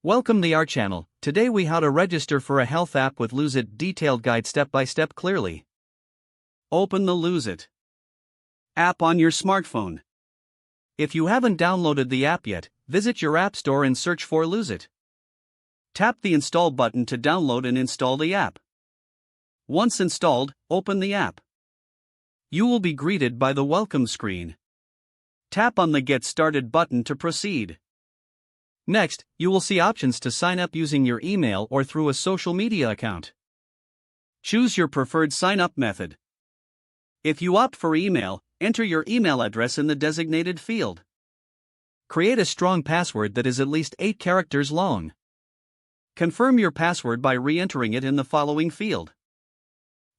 Welcome to our channel. Today we how to register for a health app with Lose It, detailed guide step by step clearly. Open the Lose It app on your smartphone. If you haven't downloaded the app yet, visit your app store and search for Lose It. Tap the install button to download and install the app. Once installed, open the app. You will be greeted by the welcome screen. Tap on the Get Started button to proceed. Next, you will see options to sign up using your email or through a social media account. Choose your preferred sign-up method. If you opt for email, enter your email address in the designated field. Create a strong password that is at least 8 characters long. Confirm your password by re-entering it in the following field.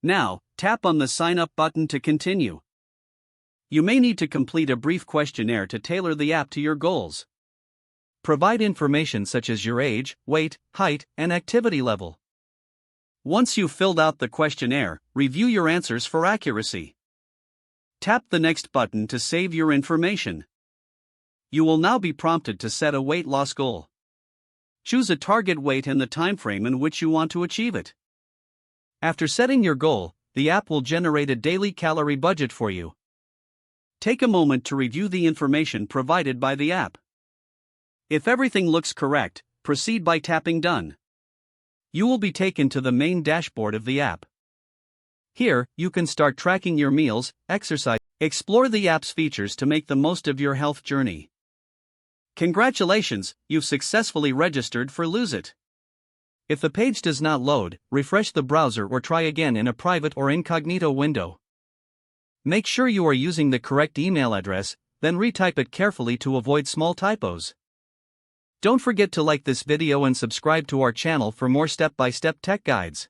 Now, tap on the Sign Up button to continue. You may need to complete a brief questionnaire to tailor the app to your goals. Provide information such as your age, weight, height, and activity level. Once you've filled out the questionnaire, review your answers for accuracy. Tap the Next button to save your information. You will now be prompted to set a weight loss goal. Choose a target weight and the time frame in which you want to achieve it. After setting your goal, the app will generate a daily calorie budget for you. Take a moment to review the information provided by the app. If everything looks correct, proceed by tapping Done. You will be taken to the main dashboard of the app. Here, you can start tracking your meals, exercise, explore the app's features to make the most of your health journey. Congratulations, you've successfully registered for Lose It. If the page does not load, refresh the browser or try again in a private or incognito window. Make sure you are using the correct email address, then retype it carefully to avoid small typos. Don't forget to like this video and subscribe to our channel for more step-by-step tech guides.